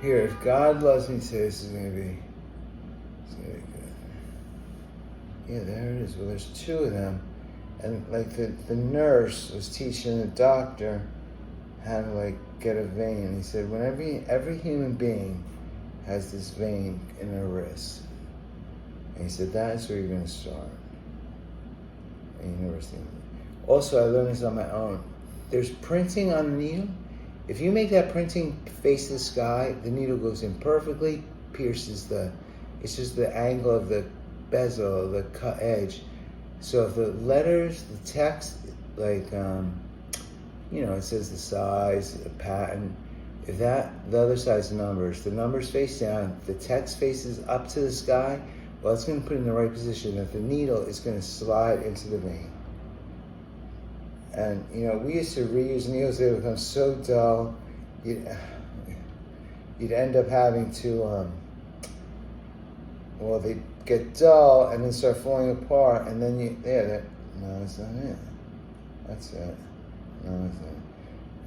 Here, if God loves me, say this is gonna be good. Yeah, there it is. Well, there's two of them. And like the nurse was teaching the doctor how to like get a vein. He said, whenever every human being has this vein in their wrist. And he said, that is where you're gonna start. And you never seen it. Also, I learned this on my own. There's printing on a needle. If you make that printing face the sky, the needle goes in perfectly, pierces it's just the angle of the bezel, the cut edge. So if the letters, the text, like, it says the size, the pattern, if the other side's numbers, the numbers face down, the text faces up to the sky, well, it's going to put it in the right position that the needle is going to slide into the vein. And, we used to reuse needles. They become so dull, you'd end up having to, they get dull and then start falling apart, and then no, that's not it. That's it. No, that's it.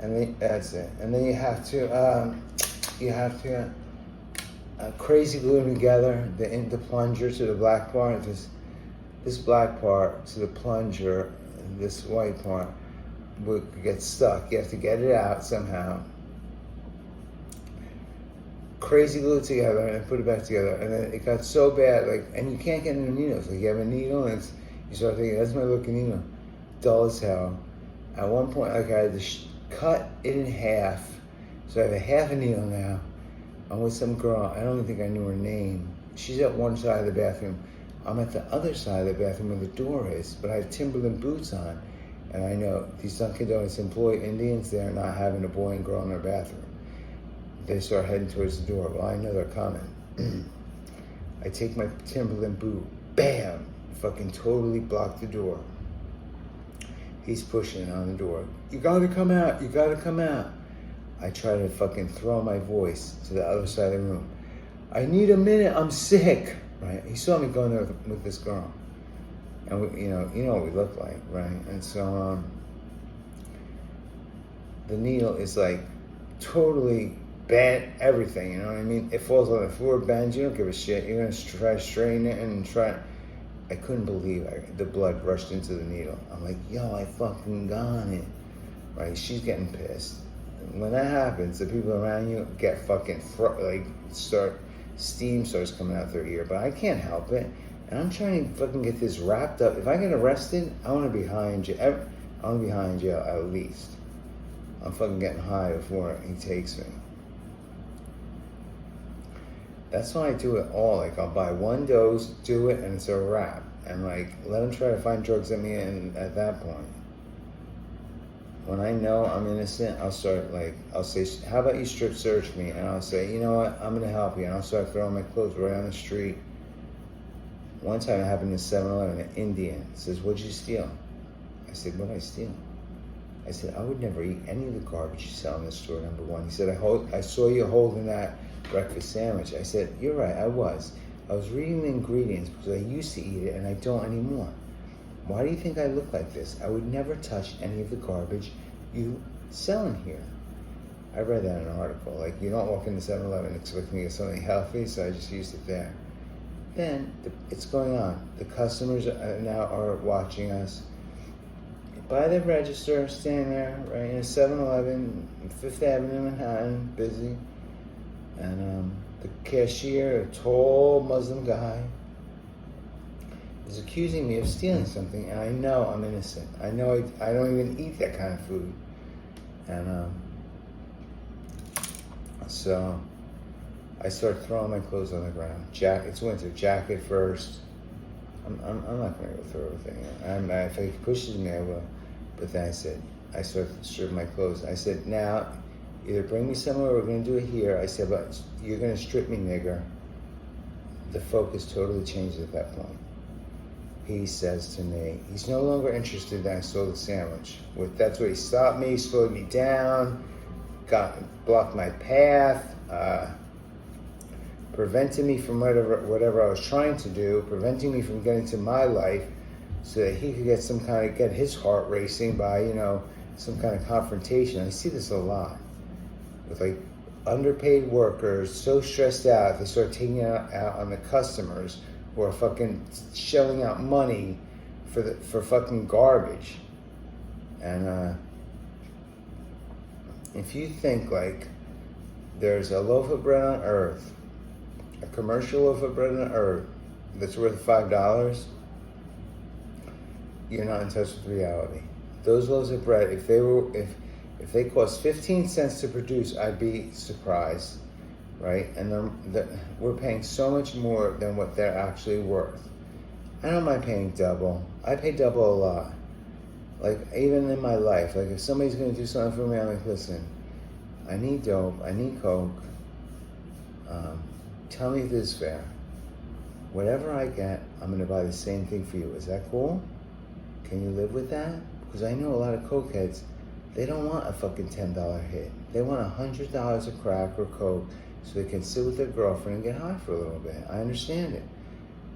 And then, that's it. And then you have to crazy glue them together, the plunger to the black part, this black part to the plunger, this white part will get stuck. You have to get it out somehow. Crazy glue it together and put it back together. And then it got so bad, and you can't get into needles. Like, you have a needle and you start thinking, that's my looking needle. Dull as hell. At one point, I had to cut it in half. So I have a half a needle now. I'm with some girl, I don't even think I knew her name. She's at one side of the bathroom. I'm at the other side of the bathroom where the door is, but I have Timberland boots on. And I know these Dunkin' Donuts employee Indians, they're not having a boy and girl in their bathroom. They start heading towards the door. Well, I know they're coming. I take my Timberland boot, bam, fucking totally block the door. He's pushing on the door. You gotta come out, you gotta come out. I try to fucking throw my voice to the other side of the room. I need a minute, I'm sick, right? He saw me going there with this girl. And you know what we look like, right? And so the needle is like totally bent, everything, you know what I mean? It falls on the floor, bends, you don't give a shit. You're gonna try to strain it and try. I couldn't believe the blood rushed into the needle. I'm like, yo, I fucking got it, right? She's getting pissed. When that happens, the people around you get fucking steam starts coming out their ear, but I can't help it. And I'm trying to fucking get this wrapped up. If I get arrested, I want to be high in jail. I want to be high in jail at least. I'm fucking getting high before he takes me. That's why I do it all. Like, I'll buy one dose, do it, and it's a wrap. And let him try to find drugs at me, and at that point, when I know I'm innocent, I'll start I'll say, how about you strip search me? And I'll say, you know what, I'm gonna help you. And I'll start throwing my clothes right on the street. One time it happened in 7-Eleven, an Indian says, what'd you steal? I said, what did I steal? I said, I would never eat any of the garbage you sell in the store, number one. He said, I saw you holding that breakfast sandwich. I said, you're right, I was. I was reading the ingredients because I used to eat it and I don't anymore. Why do you think I look like this? I would never touch any of the garbage you sell in here. I read that in an article. You don't walk into 7-Eleven expecting to get something healthy, so I just used it there. Then it's going on. The customers now are watching us. By the register, standing there, right in a 7-Eleven, 5th Avenue, Manhattan, busy. And the cashier, a tall Muslim guy, is accusing me of stealing something, and I know I'm innocent. I know I don't even eat that kind of food. And so I start throwing my clothes on the ground. It's winter. Jacket first. I'm not going to go through everything. If he pushes me, I will. But then I start stripping my clothes. I said, now, either bring me somewhere, we're going to do it here. I said, but you're going to strip me, nigger. The focus totally changes at that point. He says to me, he's no longer interested that I stole the sandwich. That's where he stopped me, slowed me down, blocked my path, preventing me from whatever I was trying to do, preventing me from getting to my life so that he could get his heart racing by, some kind of confrontation. I see this a lot with underpaid workers so stressed out they start taking it out on the customers who are fucking shelling out money for fucking garbage. And if you think like there's a loaf of bread on earth, a commercial loaf of bread on earth that's worth $5, you're not in touch with reality. Those loaves of bread, if they cost 15 cents to produce, I'd be surprised, right? And we're paying so much more than what they're actually worth. I don't mind paying double. I pay double a lot. Like, even in my life, like if somebody's gonna do something for me, I'm like, listen, I need dope, I need coke. Tell me if this is fair. Whatever I get, I'm gonna buy the same thing for you. Is that cool? Can you live with that? Because I know a lot of cokeheads, they don't want a fucking $10 hit. They want $100 of crack or coke so they can sit with their girlfriend and get high for a little bit. I understand it.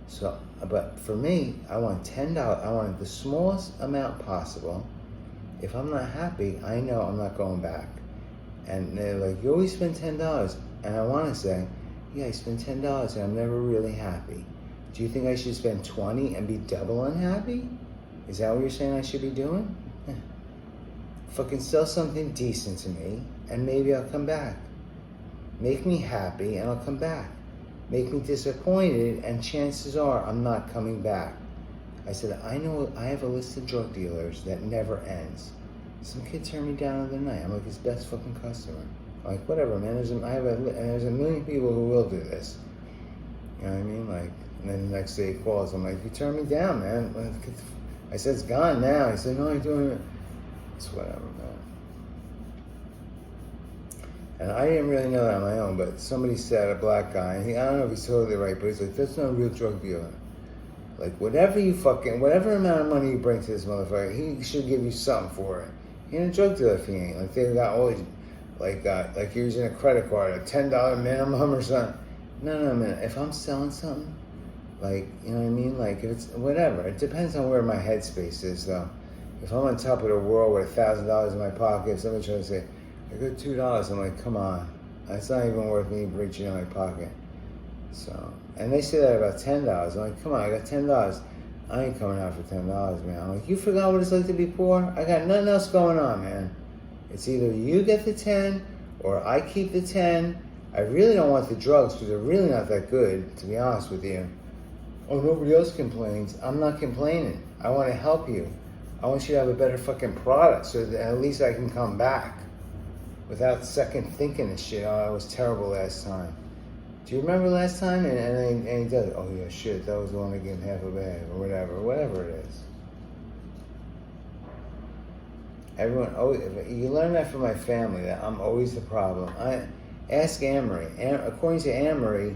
So, but for me, I want $10. I want the smallest amount possible. If I'm not happy, I know I'm not going back. And they're like, you always spend $10. And I want to say, yeah, I spend $10 and I'm never really happy. Do you think I should spend $20 and be double unhappy? Is that what you're saying I should be doing? Fucking sell something decent to me and maybe I'll come back. Make me happy and I'll come back. Make me disappointed and chances are I'm not coming back. I said, I know I have a list of drug dealers that never ends. Some kid turned me down the other night. I'm like his best fucking customer. I'm like, whatever, man. There's a million people who will do this. You know what I mean? Like, and then the next day he calls. I'm like, you turned me down, man. I said, it's gone now. He said, no, I'm doing it. It's whatever, man. And I didn't really know that on my own, but somebody said, a black guy, and I don't know if he's totally right, but he's like, that's not a real drug dealer. Like, whatever amount of money you bring to this motherfucker, he should give you something for it. He ain't a drug dealer if he ain't. Like, they got all these, like you're using a credit card, a $10 minimum or something. No, man. If I'm selling something, like, you know what I mean? Like, if it's, whatever. It depends on where my headspace is, though. If I'm on top of the world with $1,000 in my pocket, if somebody tries to say, I got $2, I'm like, come on. That's not even worth me reaching in my pocket. So, and they say that about $10. I'm like, come on, I got $10. I ain't coming out for $10, man. I'm like, you forgot what it's like to be poor? I got nothing else going on, man. It's either you get the 10 or I keep the 10. I really don't want the drugs because they're really not that good, to be honest with you. Oh, nobody else complains. I'm not complaining. I want to help you. I want you to have a better fucking product so that at least I can come back without second thinking and shit. Oh, I was terrible last time. Do you remember last time? And he does, oh yeah, shit, that was the one that gave him half a bag or whatever it is. Everyone, you learn that from my family, that I'm always the problem. Ask Anne-Marie. According to Anne-Marie,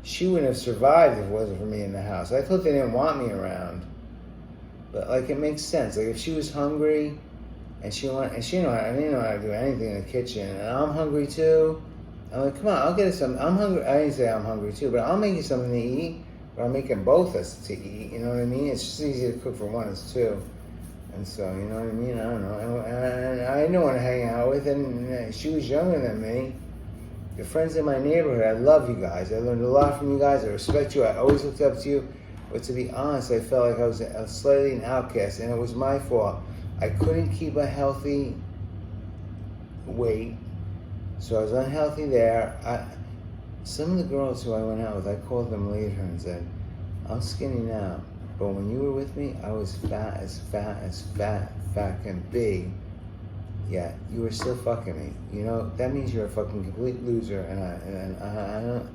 she wouldn't have survived if it wasn't for me in the house. I thought they didn't want me around. But like, it makes sense. Like if she was hungry and I didn't know how to do anything in the kitchen, and I'm hungry too, I'm like, come on, I'll get us some. I'm hungry. I didn't say I'm hungry too, but I'll make you something to eat. But I'm making both us to eat. You know what I mean? It's just easy to cook for one as two. And so, you know what I mean? I don't know. And I didn't want to hang out with, and she was younger than me. The friends in my neighborhood, I love you guys. I learned a lot from you guys. I respect you. I always looked up to you. But to be honest, I felt like I was slightly an outcast, and it was my fault. I couldn't keep a healthy weight, so I was unhealthy there. Some of the girls who I went out with, I called them later and said, I'm skinny now, but when you were with me, I was fat can be. Yeah, you were still fucking me. You know, that means you're a fucking complete loser, and I don't know.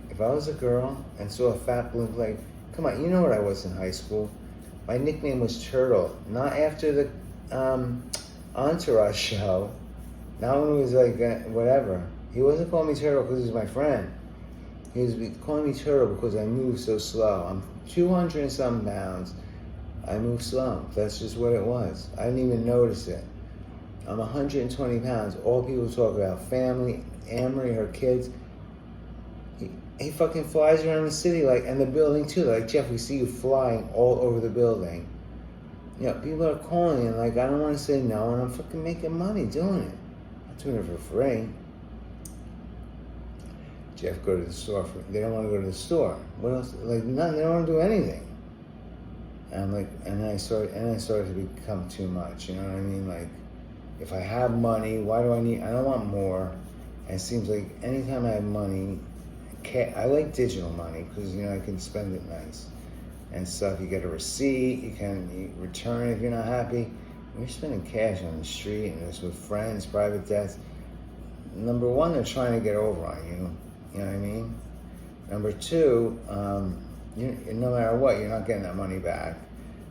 If I was a girl and saw a fat blonde, like, come on, you know what I was in high school? My nickname was Turtle, not after the Entourage show, not when it was like, whatever. He wasn't calling me Turtle because he was my friend. He was calling me Turtle because I move so slow. I'm 200 and some pounds. I move slow. That's just what it was. I didn't even notice it. I'm 120 pounds. All people talk about family, Anne-Marie, her kids. He fucking flies around the city, like, and the building too. Like, Jeff, we see you flying all over the building. You know, people are calling and like, I don't want to say no, and I'm fucking making money doing it. doing it for free. Jeff, go to the store. They don't want to go to the store. What else? Like nothing. They don't want to do anything. And I'm like, and I started to become too much. You know what I mean? Like, if I have money, why do I need? I don't want more. And it seems like anytime I have money, I like digital money because I can spend it nice and stuff. You get a receipt. You return it if you're not happy. When you're spending cash on the street and it's with friends, private debts. Number one, they're trying to get over on you. You know what I mean? Number two, no matter what, you're not getting that money back.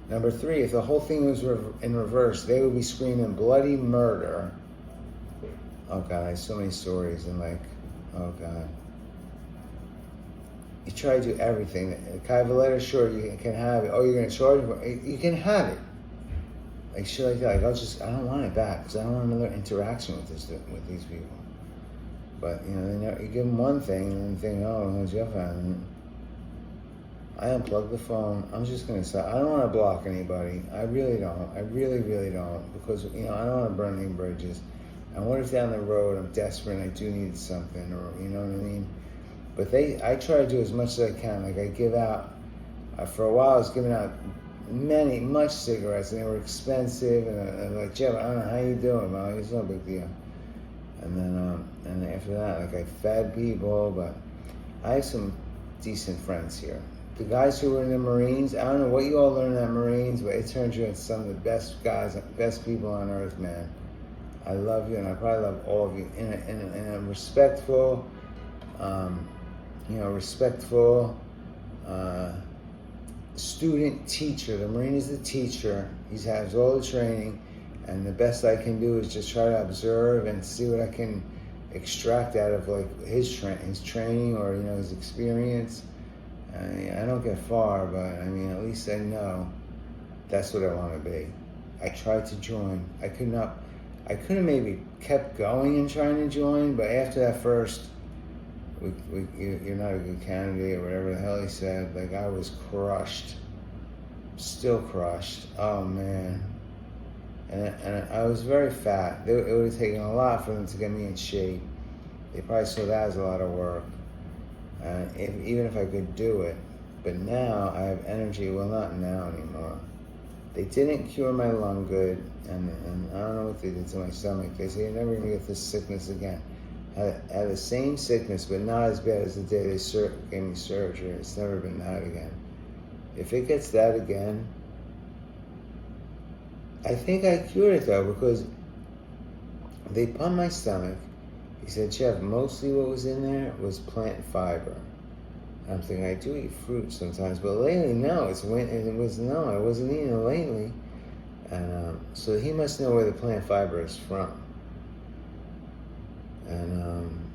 Number three, if the whole thing was in reverse, they would be screaming bloody murder. Oh God, I have so many stories and oh God. You try to do everything. Can I have a letter? Sure, you can have it. Oh, you're going to charge me? You can have it. Like shit like that. Like I don't want it back because I don't want another interaction with these people. But you give them one thing and then think, oh, who's your fan? I unplug the phone. I'm just gonna say I don't want to block anybody. I really don't. I really, really don't because I don't want to burn any bridges. And what if down the road I'm desperate and I do need something, or you know what I mean? But I try to do as much as I can. Like I give out. For a while, I was giving out much cigarettes, and they were expensive. And I'm like, Jeff, I don't know how you doing, man. It's no big deal. And then after that, I fed people, but I have some decent friends here. The guys who were in the Marines, I don't know what you all learned in the Marines, but it turned you into some of the best guys, best people on earth, man. I love you, and I probably love all of you in a respectful, student teacher. The Marine is the teacher. He has all the training. And the best I can do is just try to observe and see what I can extract out of his training or his experience. I don't get far, but at least I know that's what I want to be. I tried to join. I could have maybe kept going and trying to join, but after that first, you're not a good candidate or whatever the hell he said. I was crushed, still crushed. Oh man. And I was very fat. It would have taken a lot for them to get me in shape. They probably saw that as a lot of work. Even if I could do it. But now I have energy. Well, not now anymore. They didn't cure my lung good. And I don't know what they did to my stomach. They say you're never going to get this sickness again. I had the same sickness, but not as bad as the day they gave me surgery. It's never been that again. If it gets that again, I think I cured it though, because they pumped my stomach. He said, Jeff, mostly what was in there was plant fiber. I'm thinking, I do eat fruit sometimes, but lately, no. I wasn't eating it lately. And so he must know where the plant fiber is from. And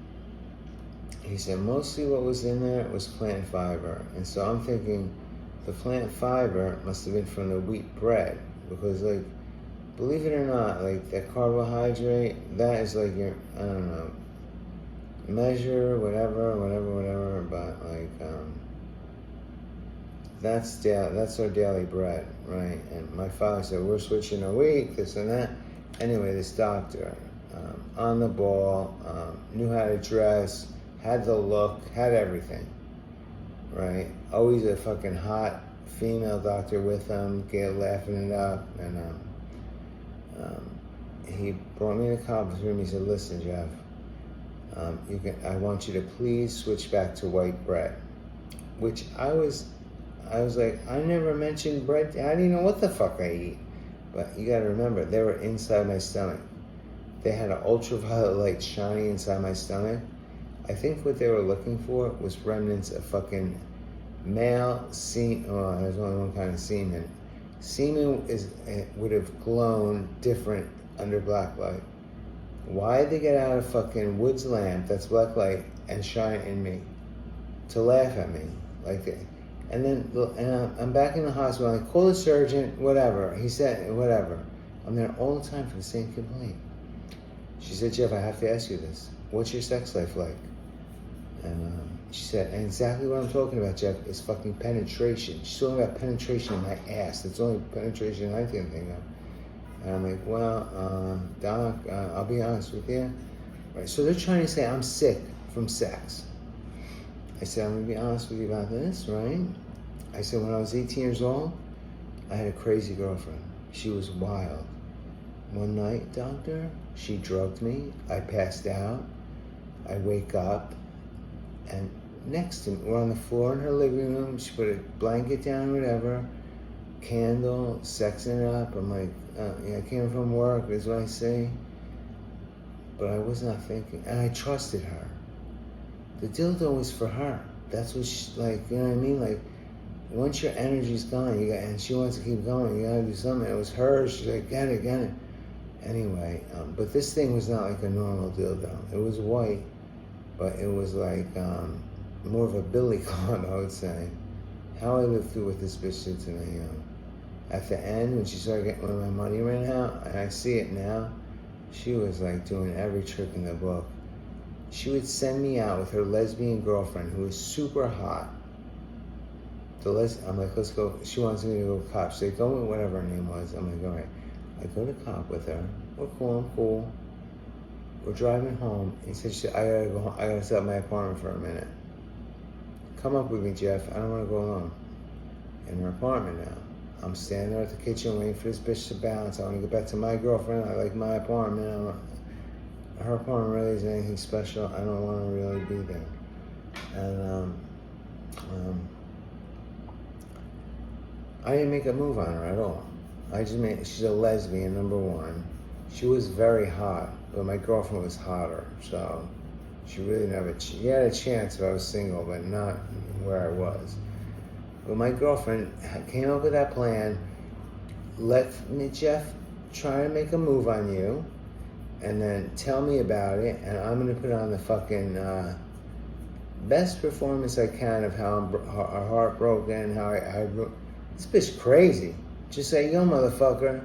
he said, mostly what was in there was plant fiber. And so I'm thinking, the plant fiber must have been from the wheat bread, because believe it or not, that carbohydrate, that is your, I don't know, measure, whatever, but that's our daily bread, right? And my father said, we're switching to wheat, this and that. Anyway, this doctor, on the ball, knew how to dress, had the look, had everything, right? Always a fucking hot female doctor with him, laughing it up, and he brought me in the conference room. He said, listen, Jeff, I want you to please switch back to white bread. Which I was like, I never mentioned bread. I didn't know what the fuck I eat. But you gotta remember, they were inside my stomach. They had an ultraviolet light shining inside my stomach. I think what they were looking for was remnants of fucking male semen. Oh, there's only one kind of semen. Semen would have glown different under black light. Why did they get out a fucking Woods lamp that's black light and shine in me to laugh at me like that? And then I'm back in the hospital. I call the surgeon, whatever. He said, whatever. I'm there all the time for the same complaint. She said, Jeff, I have to ask you this. What's your sex life like? And she said, and exactly what I'm talking about, Jeff, is fucking penetration. She's talking about penetration in my ass. That's the only penetration I can think of. And I'm like, well, Doc, I'll be honest with you. Right, so they're trying to say I'm sick from sex. I said, I'm going to be honest with you about this, right? I said, when I was 18 years old, I had a crazy girlfriend. She was wild. One night, doctor, she drugged me. I passed out. I wake up, and next to me, we're on the floor in her living room. She put a blanket down, whatever, candle, sexing it up. I'm like, I came from work, is what I say. But I was not thinking, and I trusted her. The dildo was for her. That's what she, like, you know what I mean? Like, once your energy's gone, and she wants to keep going, you gotta do something. It was hers. She's like, get it. Anyway, but this thing was not like a normal dildo. It was white, but it was like more of a billy club, I would say. How I lived through what this bitch did to me. At the end, when she started getting, when my money ran out, and I see it now, she was like doing every trick in the book. She would send me out with her lesbian girlfriend who was super hot. I'm like, let's go. She wants me to go to cop. She's like, go with whatever her name was. I'm like, all right. I go to cop with her. We're cool, I'm cool. We're driving home. He said, I gotta go home. I gotta set up my apartment for a minute. Come up with me, Jeff. I don't want to go alone. In her apartment now. I'm standing there at the kitchen waiting for this bitch to bounce. I want to get back to my girlfriend. I like my apartment. Her apartment really isn't anything special. I don't want to really be there. And I didn't make a move on her at all. She's a lesbian, number one. She was very hot, but my girlfriend was hotter. So she really she had a chance if I was single, but not where I was. But my girlfriend came up with that plan. Let me, Jeff, try to make a move on you, and then tell me about it, and I'm gonna put on the fucking best performance I can of how I'm heartbroken, how I this bitch crazy. Just say, yo, motherfucker.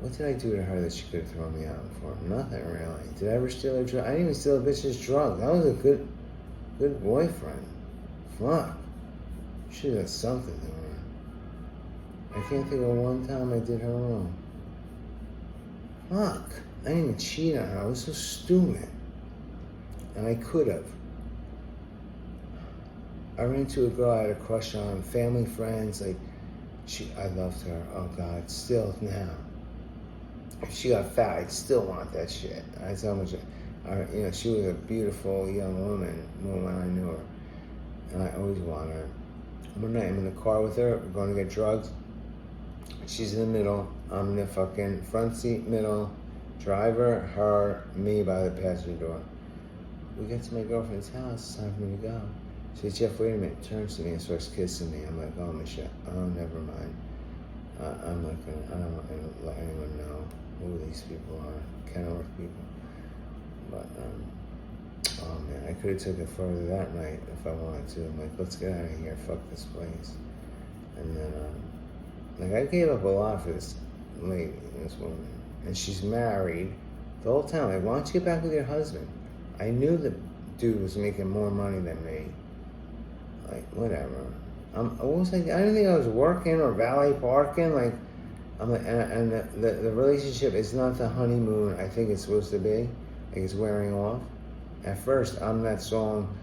What did I do to her that she could have thrown me out for? Nothing, really. Did I ever steal her drug? I didn't even steal a bitch's drug. That was a good boyfriend. Fuck. Should have something to her. I can't think of one time I did her wrong. Fuck. I didn't even cheat on her. I was so stupid. And I could have. I ran into a girl I had a crush on, family, friends, like, I loved her. Oh God, still now. If she got fat, I'd still want that shit. That's how much. She was a beautiful young woman when I knew her, and I always wanted her. One night I'm in the car with her. We're going to get drugs. She's in the middle. I'm in the fucking front seat, middle. Driver, her, me by the passenger door. We get to my girlfriend's house. It's time for me to go. She says, Jeff, wait a minute. Turns to me and starts kissing me. I'm like, oh, Michelle. Oh, never mind. I don't want to let anyone know who these people are. Kenilworth people. But, oh man, I could have took it further that night if I wanted to. I'm like, let's get out of here. Fuck this place. And then, I gave up a lot for this lady, this woman. And she's married. The whole time, like, why don't you get back with your husband? I knew the dude was making more money than me. Like, whatever. I didn't think I was working or valet parking. Like, and the relationship is not the honeymoon I think it's supposed to be. Like, it's wearing off. At first, I'm that song,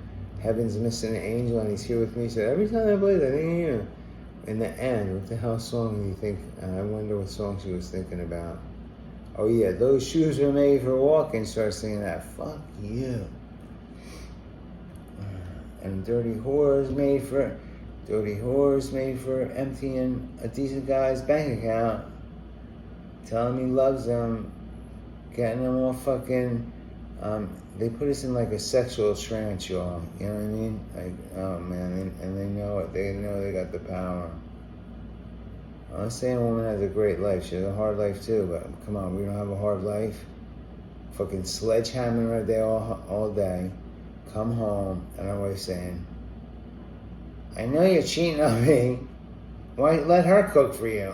Heaven's Missing an Angel, and he's here with me. So every time I play that, in the end, what the hell song do you think? I wonder what song she was thinking about. Oh yeah, those shoes were made for walking. Start singing that. Fuck you. And dirty whores made for emptying a decent guy's bank account, telling him he loves them, getting them all fucking. They put us in like a sexual trance, y'all. You know what I mean? Like, oh man, and they know it. They know they got the power. I'm not saying a woman has a great life. She has a hard life too, but come on, we don't have a hard life. Fucking sledgehammering right there all day. Come home, and I'm always saying, I know you're cheating on me. Why let her cook for you?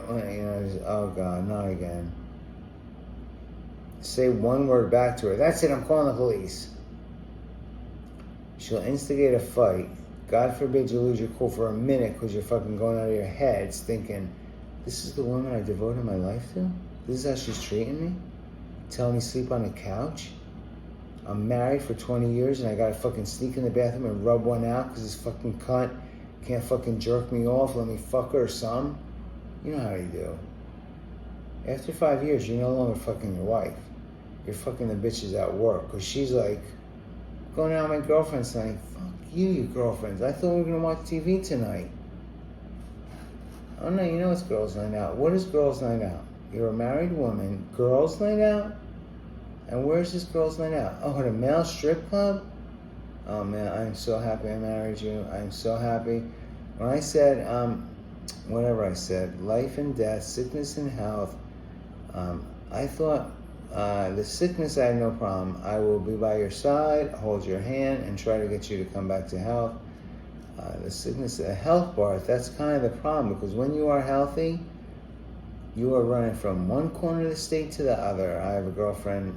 Oh God, not again. Say one word back to her. That's it, I'm calling the police. She'll instigate a fight. God forbid you lose your cool for a minute because you're fucking going out of your heads thinking, this is the woman I devoted my life to? This is how she's treating me? Telling me sleep on the couch? I'm married for 20 years and I gotta fucking sneak in the bathroom and rub one out because this fucking cunt can't fucking jerk me off, let me fuck her or something? You know how you do. After 5 years, you're no longer fucking your wife. You're fucking the bitches at work. Because she's like, going out with my girlfriend's tonight. Fuck you, your girlfriends. I thought we were going to watch TV tonight. Oh no, you know it's girls' night out. What is girls' night out? You're a married woman. Girls' night out? And where's this girls' night out? Oh, at a male strip club? Oh man, I'm so happy I married you. I'm so happy. When I said, whatever I said, life and death, sickness and health, I thought the sickness I had no problem. I will be by your side, hold your hand, and try to get you to come back to health. The sickness, the health part, that's kind of the problem, because when you are healthy, you are running from one corner of the state to the other. I have a girlfriend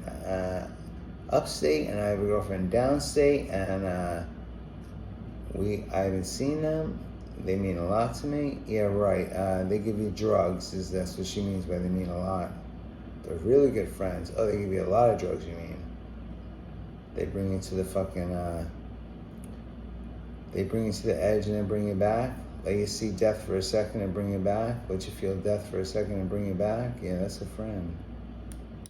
upstate, and I have a girlfriend downstate, and I haven't seen them. They mean a lot to me. Yeah, right. They give you drugs. That's what she means by they mean a lot. They're really good friends. Oh, they give you a lot of drugs, you mean. They bring you to the fucking, they bring you to the edge and then bring you back. Let you see death for a second and bring you back. Let you feel death for a second and bring you back. Yeah, that's a friend.